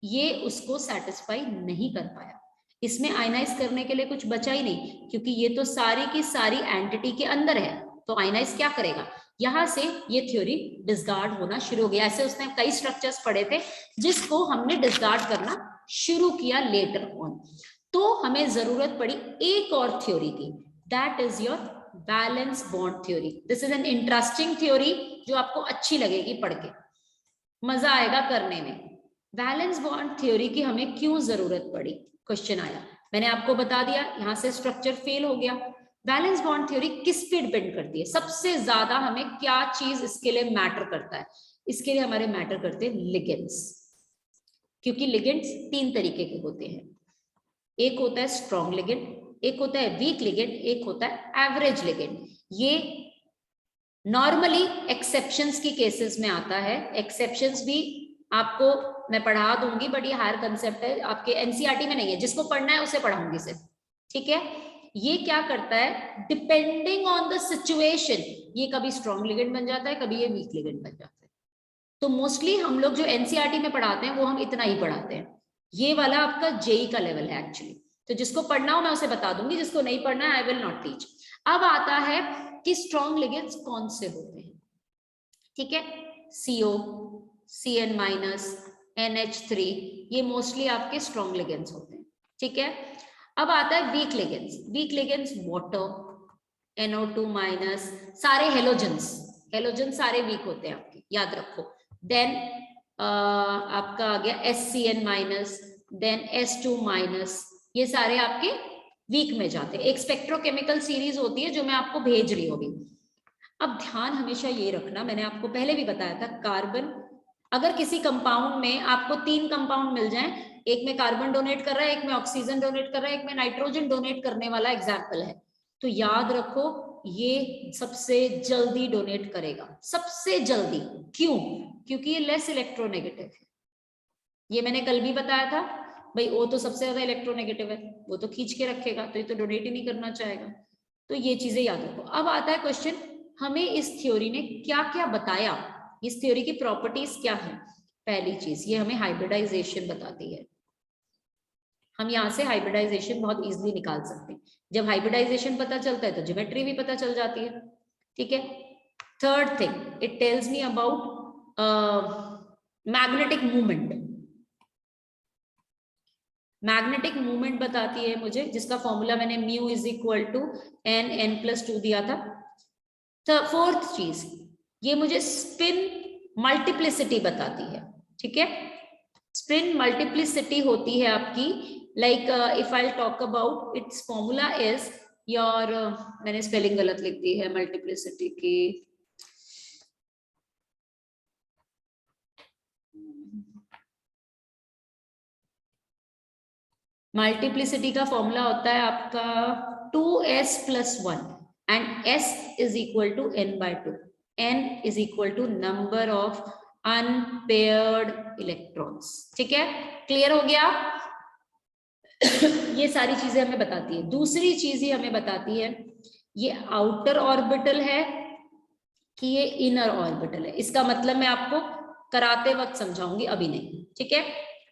ये उसको सेटिस्फाई नहीं कर पाया। इसमें आयनाइज करने के लिए कुछ बचा ही नहीं, क्योंकि ये तो सारी की सारी एंटिटी के अंदर है, तो आयनाइज क्या करेगा? यहां से ये थ्योरी डिसगार्ड होना शुरू हो गया। ऐसे उसने कई स्ट्रक्चर्स पढ़े थे जिसको हमने डिसगार्ड करना शुरू किया लेटर ऑन। तो हमें जरूरत पड़ी एक और थ्योरी की, that is your valence bond theory. This is an interesting theory जो आपको अच्छी लगेगी पढ़ के, मजा आएगा करने में। बैलेंस बॉन्ड थ्योरी की हमें क्यों जरूरत पड़ी? क्वेश्चन आया, मैंने आपको बता दिया, यहां से स्ट्रक्चर फेल हो गया। बैलेंस बॉन्ड थ्योरी किस पे डिपेंड करती है? सबसे ज्यादा हमें क्या चीज इसके लिए मैटर करता है? इसके लिए हमारे मैटर करते हैं लिगेंड्स, क्योंकि लिगेंड्स 3 तरीके के होते हैं। एक होता है स्ट्रॉन्ग लिगेंड, एक होता है वीक लिगेंड, एक होता है एवरेज लिगेंड। ये नॉर्मली एक्सेप्शंस की केसेस में आता है। एक्सेप्शंस भी आपको मैं पढ़ा दूंगी, बट ये हायर कंसेप्ट है, आपके एनसीईआरटी में नहीं है, जिसको पढ़ना है उसे पढ़ाऊंगी सिर्फ, ठीक है। ये क्या करता है, डिपेंडिंग ऑन द सिचुएशन, ये कभी स्ट्रॉन्ग लिगेंड बन जाता है, कभी ये वीक लिगेंड बन जाता है। तो मोस्टली हम लोग जो एनसीईआरटी में पढ़ाते हैं वो हम इतना ही पढ़ाते हैं। ये वाला आपका जेई का लेवल है एक्चुअली, तो जिसको पढ़ना हो मैं उसे बता दूंगी, जिसको नहीं पढ़ना है आई विल नॉट टीच। अब आता है कि स्ट्रॉन्ग लिगेंड्स कौन से होते हैं, ठीक है। CO, CN-, NH3, ये मोस्टली आपके स्ट्रॉन्ग लिगेंड्स होते हैं, ठीक है। अब आता है weak ligands. Weak ligands water, NO2 minus, सारे हेलोजेंस, हेलोजेंस सारे वीक होते हैं आपके, याद रखो। देन आपका आ गया SCN minus, then S2 minus, ये सारे आपके वीक में जाते हैं। एक स्पेक्ट्रोकेमिकल सीरीज होती है जो मैं आपको भेज रही हूँ अभी। अब ध्यान हमेशा ये रखना, मैंने आपको पहले भी बताया था, कार्बन, अगर किसी कंपाउंड में आपको 3 कंपाउंड मिल जाएं, एक में कार्बन डोनेट कर रहा है, एक में ऑक्सीजन डोनेट कर रहा है, एक में नाइट्रोजन डोनेट करने वाला एग्जाम्पल है, तो याद रखो ये सबसे जल्दी डोनेट करेगा, सबसे जल्दी। क्यों? क्योंकि ये लेस इलेक्ट्रोनेगेटिव है। ये मैंने कल भी बताया था भाई, वो तो सबसे ज्यादा इलेक्ट्रोनेगेटिव है, वो तो खींच के रखेगा, तो ये तो डोनेट ही नहीं करना चाहेगा। तो ये चीजें याद रखो। अब आता है क्वेश्चन, हमें इस थ्योरी ने क्या क्या बताया, इस थ्योरी की प्रॉपर्टीज क्या है। पहली चीज, ये हमें हाइब्रिडाइजेशन बताती है। हम यहाँ से हाइब्रिडाइजेशन बहुत इजीली निकाल सकते हैं। जब हाइब्रिडाइजेशन पता चलता है तो ज्योमेट्री भी पता चल जाती है, ठीक है। Third thing, it tells me about magnetic movement. Magnetic movement बताती है मुझे, जिसका फॉर्मूला मैंने mu is equal to n+2 दिया था। तो फोर्थ चीज, ये मुझे स्पिन मल्टीप्लिसिटी बताती है, ठीक है। स्पिन मल्टीप्लिसिटी होती है आपकी, like if I talk about it's formula is your, मैंने स्पेलिंग गलत लिख दी है मल्टीप्लिसिटी की, मल्टीप्लिसिटी का फॉर्मूला होता है आपका 2s+1 and s is equal to n/2, n is equal to number of unpaired electrons, ठीक है। क्लियर हो गया? ये सारी चीजें हमें बताती है। दूसरी चीज ये हमें बताती है, ये आउटर ऑर्बिटल है कि ये इनर ऑर्बिटल है। इसका मतलब मैं आपको कराते वक्त समझाऊंगी, अभी नहीं, ठीक है।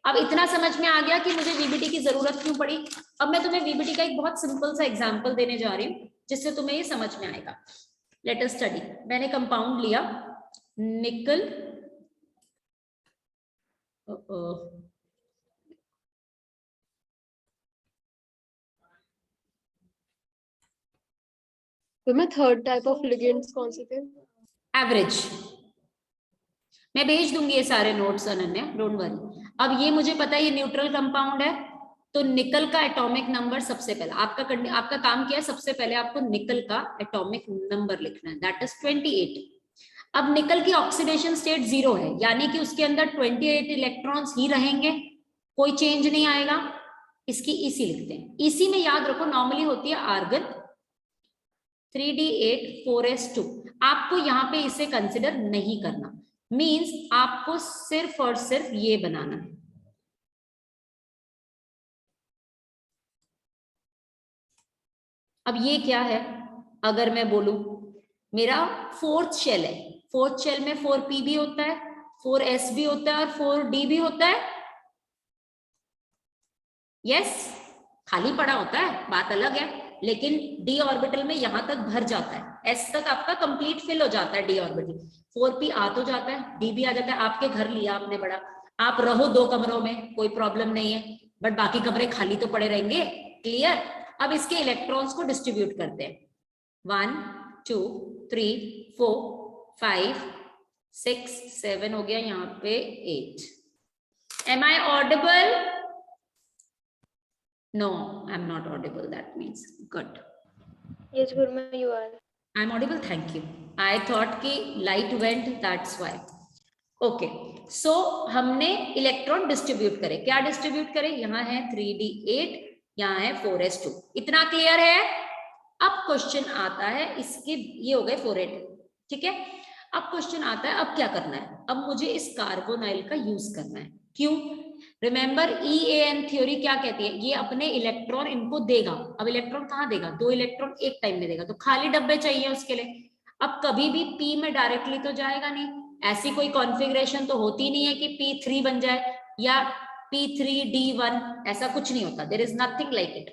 अब इतना समझ में आ गया कि मुझे वीबीटी की जरूरत क्यों पड़ी। अब मैं तुम्हें वीबीटी का एक बहुत सिंपल सा एग्जांपल देने जा रही हूँ जिससे तुम्हें ये समझ में आएगा। Let us study. मैंने कंपाउंड लिया निकल, मैं थर्ड टाइप ऑफ लिगेंड्स कौन से थे? एवरेज। मैं भेज दूंगी ये सारे नोट्स अनन्या, डोंट वरी। अब ये मुझे पता है ये न्यूट्रल कंपाउंड है, तो निकल का एटॉमिक नंबर सबसे पहले आपका काम क्या है, सबसे पहले आपको निकल का एटॉमिक नंबर लिखना है, दैट इज 28। अब निकल की ऑक्सीडेशन स्टेट 0 है, यानी कि उसके अंदर 28 इलेक्ट्रॉन्स ही रहेंगे, कोई चेंज नहीं आएगा। इसकी ईसी लिखते हैं। ईसी में याद रखो नॉर्मली होती है आर्गन 3d8 4s2। आपको यहाँ पे इसे कंसिडर नहीं करना, मींस आपको सिर्फ और सिर्फ ये बनाना है। अब ये क्या है, अगर मैं बोलूं मेरा फोर्थ शेल है, फोर्थ शेल में 4p भी होता है, 4s भी होता है और 4d भी होता है। यस, खाली पड़ा होता है, बात अलग है, लेकिन d ऑर्बिटल में यहां तक भर जाता है, s तक आपका कंप्लीट फिल हो जाता है d ऑर्बिटल। 4p आ तो जाता है, d भी आ जाता है। आपके घर लिया आपने बड़ा, आप रहो 2 कमरों में, कोई प्रॉब्लम नहीं है, बट बाकी कमरे खाली तो पड़े रहेंगे। क्लियर? अब इसके इलेक्ट्रॉन्स को डिस्ट्रीब्यूट करते हैं, 1 2 3 4 5 6 7 हो गया, यहाँ पे 8। Am I audible? No, I'm not audible. That means good. Yes, Gurma, you are. I'm audible. Thank you. I thought कि light went, that's why. Okay. So हमने इलेक्ट्रॉन डिस्ट्रीब्यूट करे, क्या डिस्ट्रीब्यूट करे, यहाँ है 3d8, यहाँ है 4s2। इतना क्लियर है? अब क्वेश्चन आता है इसके, ये हो गए 4s2, ठीक है। अब क्वेश्चन आता है अब क्या करना है, अब मुझे इस कार्बोनाइल का यूज करना है। क्यों? रिमेंबर EAN थ्योरी क्या कहती है, ये अपने इलेक्ट्रॉन इनको देगा। अब इलेक्ट्रॉन कहाँ देगा, 2 इलेक्ट्रॉन एक टाइम में देगा, तो खाली डब्बे चाहिए उसके लिए। अब कभी भी P में डायरेक्टली तो जाएगा नहीं, ऐसी कोई कॉन्फ़िगरेशन तो होती नहीं है कि P3 बन जाए या P3D1, ऐसा कुछ नहीं होता, there is nothing like it.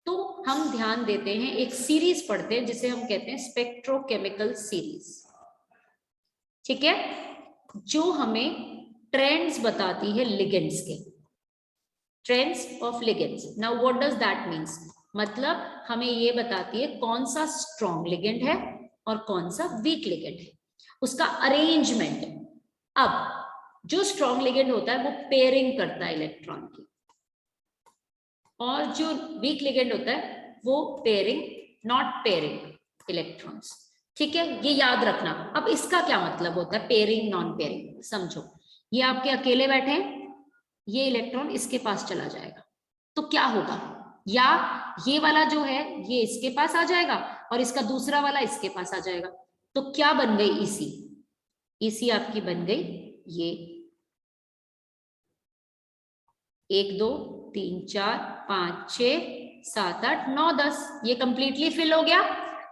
तो हम ध्यान देते हैं, एक सीरीज पढ़ते हैं जिसे हम कहते हैं स्पेक्ट्रोकेमिकल सीरीज, ठीक है, जो हमें ट्रेंड्स बताती है लिगेंड्स के, strengths of ligands. Now what does that means, मतलब हमें ये बताती है कौन सा स्ट्रॉन्ग लिगेंड है और कौन सा वीक लिगेंड है, उसका अरेंजमेंट। अब जो स्ट्रॉन्ग लिगेंड होता है वो पेयरिंग करता है इलेक्ट्रॉन की, और जो वीक लिगेंड होता है वो पेयरिंग, नॉट पेयरिंग इलेक्ट्रॉन्स। ठीक है, ये याद रखना। अब इसका क्या मतलब होता है पेयरिंग नॉन पेयरिंग, समझो। ये आपके अकेले बैठे हैं, ये इलेक्ट्रॉन इसके पास चला जाएगा तो क्या होगा, या ये वाला जो है ये इसके पास आ जाएगा और इसका दूसरा वाला इसके पास आ जाएगा, तो क्या बन गई ईसी, ईसी आपकी बन गई ये 1 2 3 4 5 6 7 8 9 10, ये कंप्लीटली फिल हो गया।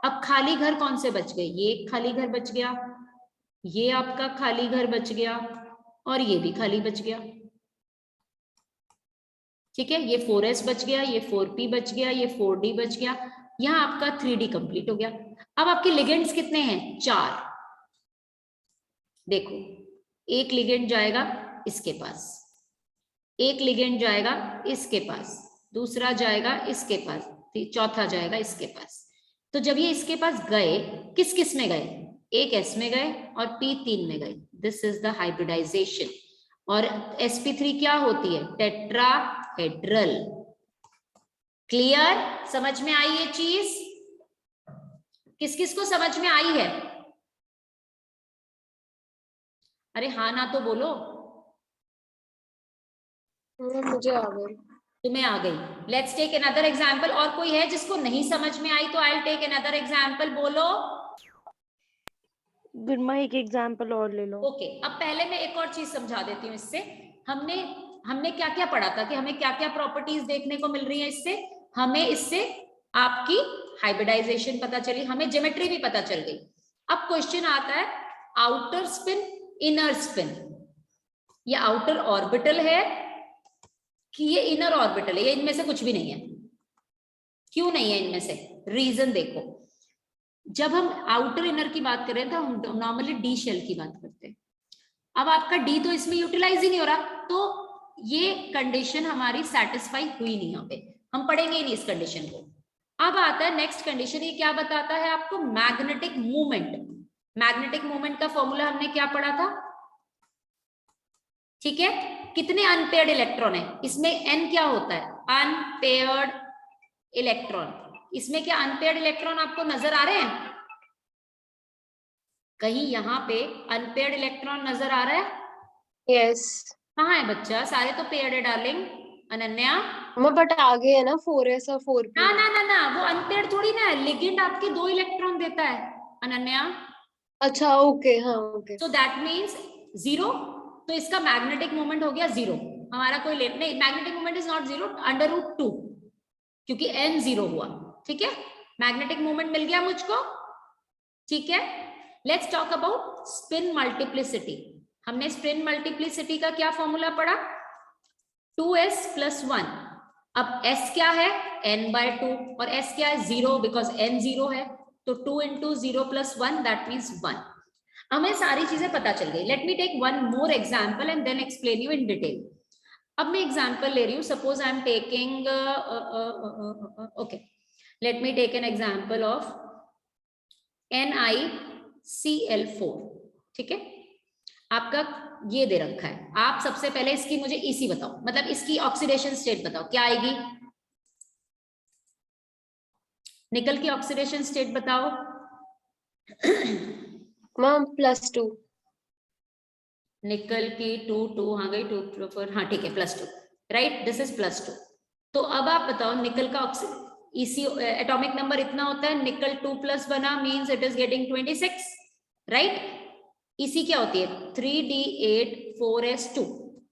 अब खाली घर कौन से बच गए, ये एक खाली घर बच गया, ये आपका खाली घर बच गया और ये भी खाली बच गया। ठीक है, ये 4s बच गया, ये 4p बच गया, ये 4d बच गया, यहां आपका 3d कंप्लीट हो गया। अब आपके लिगेंड्स कितने हैं, 4। देखो, एक लिगेंड जाएगा इसके पास, एक लिगेंड जाएगा इसके पास, दूसरा जाएगा इसके पास, चौथा जाएगा इसके पास। तो जब ये इसके पास गए, किस किस में गए, एक s में गए और p3 में गए, दिस इज द हाइब्रिडाइजेशन। और sp3 क्या होती है, टेट्राहेड्रल। क्लियर, समझ में आई ये चीज, किस किस को समझ में आई है, अरे हाँ ना तो बोलो। मुझे आ गई, तुम्हें आ गई। Let's take another example. और कोई है जिसको नहीं समझ में आई तो I will take another example, बोलो। गुरमा एक एग्जांपल और ले लो। ओके, अब पहले मैं एक और चीज समझा देती हूँ इससे। हमने क्या क्या पढ़ा था कि हमें क्या क्या प्रॉपर्टीज देखने को मिल रही है इससे, हमें इससे आपकी हाइब्रिडाइजेशन पता चली, हमें ज्योमेट्री भी पता चल गई। अब क्वेश्चन आता है आउटर स्पिन इनर स्पिन, ये आउटर ऑर्बिटल है कि ये इनर ऑर्बिटल है, ये इनमें से कुछ भी नहीं है। क्यों नहीं है इनमें से, रीजन देखो। जब हम आउटर इनर की बात करें तो हम नॉर्मली डी शेल की बात करते हैं। अब आपका डी तो इसमें यूटिलाइज ही नहीं हो रहा, तो ये कंडीशन हमारी सेटिस्फाई हुई नहीं, यहाँ पे हम पढ़ेंगे ही नहीं इस कंडीशन को। अब आता है नेक्स्ट कंडीशन, ये क्या बताता है आपको, मैग्नेटिक मूवमेंट। मैग्नेटिक मूवमेंट का फॉर्मूला हमने क्या पढ़ा था, ठीक है। कितने अनपेयर्ड इलेक्ट्रॉन है इसमें, एन क्या होता है, अनपेयर्ड इलेक्ट्रॉन। इसमें क्या अनपेयर्ड इलेक्ट्रॉन आपको नजर आ रहे हैं, कहीं यहाँ पे अनपेयर्ड इलेक्ट्रॉन नजर आ रहा है, यस। कहाँ है बच्चा, सारे तो पेयर्ड है डार्लिंग। अनन्या, बट आगे है ना 4s और 4p। ना ना ना ना, वो अनपेयर्ड थोड़ी ना है, लिगेंड आपके 2 इलेक्ट्रॉन देता है अनन्या। अच्छा ओके, हाँ ओके। सो दैट मीन्स 0, तो इसका मैग्नेटिक मोमेंट हो गया 0, हमारा कोई लेट नहीं, मैग्नेटिक मोमेंट इज नॉट 0, √2, क्योंकि n 0 हुआ। ठीक है, मैग्नेटिक मोमेंट मिल गया मुझको। ठीक है, let's talk about spin multiplicity. हमने स्पिन मल्टीप्लिसिटी का क्या फॉर्मूला पढ़ा, 2s + 1। अब s क्या है, n/2, और s क्या है 0, बिकॉज n 0 है, तो 2 × 0 + 1 दैट मीन्स 1। हमें सारी चीजें पता चल गई। Let me take one more example and then explain you in detail. अब मैं एग्जाम्पल ले रही हूँ, suppose I am taking, okay, let me take an example of NiCl4। ठीक है, आपका ये दे रखा है, आप सबसे पहले इसकी मुझे EC बताओ, मतलब इसकी ऑक्सीडेशन स्टेट बताओ, क्या आएगी, निकल की ऑक्सीडेशन स्टेट बताओ। मैम +2। निकल की 2 हाँ गई 2 4, हाँ ठीक है +2, राइट, दिस इज +2। तो अब आप बताओ निकल का EC एटॉमिक नंबर इतना होता है, निकल 2 + बना means it is getting 26, right. EC क्या होती है, 3d8 4s2,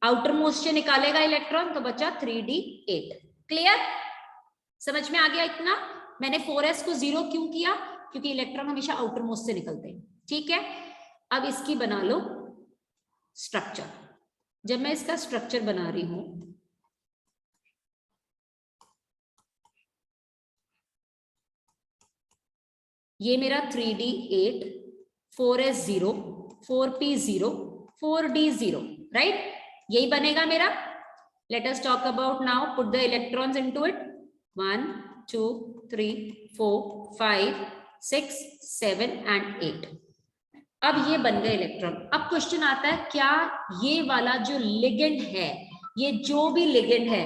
आउटर मोस्ट से निकालेगा इलेक्ट्रॉन तो बचा 3d8। क्लियर, समझ में आ गया इतना। मैंने 4s को 0 क्यों किया, क्योंकि इलेक्ट्रॉन हमेशा आउटर मोस्ट से निकलते हैं। ठीक है, अब इसकी बना लो स्ट्रक्चर। जब मैं इसका स्ट्रक्चर बना रही हूं, ये मेरा 3d8 4s0 4p0 4d0, right, यही बनेगा मेरा। Let us talk about now. Put the electrons into it. 1, 2, 3, 4, 5, 6, 7 and 8. अब ये बन गए इलेक्ट्रॉन. अब क्वेश्चन आता है, क्या ये वाला जो लिगेंड है, ये जो भी लिगेंड है,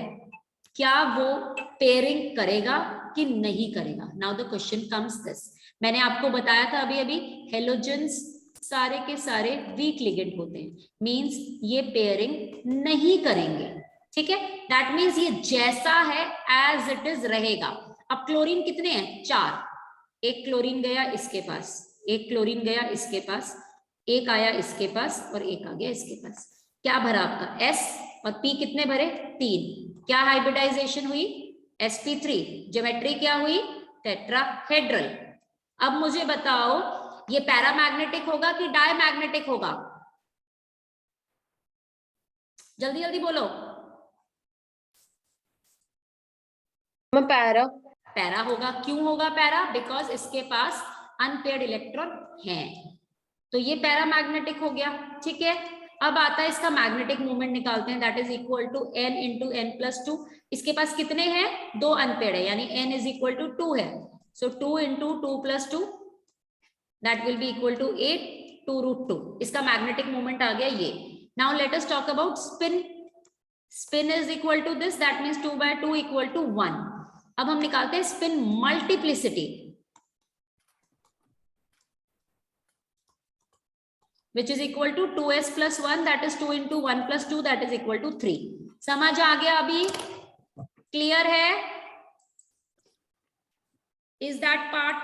क्या वो पेयरिंग करेगा कि नहीं करेगा? Now the question comes this. मैंने आपको बताया था अभी अभी, हेलोजेंस सारे के सारे वीक लिगेंड होते हैं, मींस ये पेयरिंग नहीं करेंगे. ठीक है, दैट मींस ये जैसा है एज इट इज रहेगा. अब क्लोरीन कितने हैं? 4. एक क्लोरीन गया इसके पास, एक क्लोरीन गया इसके पास, एक आया इसके पास और एक आ गया इसके पास. क्या भरा आपका? S और P कितने भरे? 3. क्या हाइब्रिडाइजेशन हुई? sp3. ज्योमेट्री क्या हुई? टेट्राहेड्रल. अब मुझे बताओ, ये पैरामैग्नेटिक होगा कि डायमैग्नेटिक होगा? जल्दी जल्दी बोलो. पैरा. पैरा होगा. क्यों होगा पैरा? बिकॉज इसके पास अनपेयर्ड इलेक्ट्रॉन है, तो ये पैरामैग्नेटिक हो गया. ठीक है, अब आता है इसका मैग्नेटिक मोमेंट निकालते हैं. That is equal to n into n plus 2. इसके पास कितने हैं? 2 अनपेयर्ड है, यानी n इज इक्वल टू 2 है. So 2 into 2 plus 2, that will be equal to 8, 2 root 2. इसका मैग्नेटिक मोमेंट आ गया ये. Now let us talk about spin. Spin is equal to this, that means 2 by 2 equal to 1. अब हम निकालते हैं spin multiplicity, which is equal to 2s plus 1, that is 2 into 1 plus 2, that is equal to 3. समझ आ गया अभी? Clear है? Is that part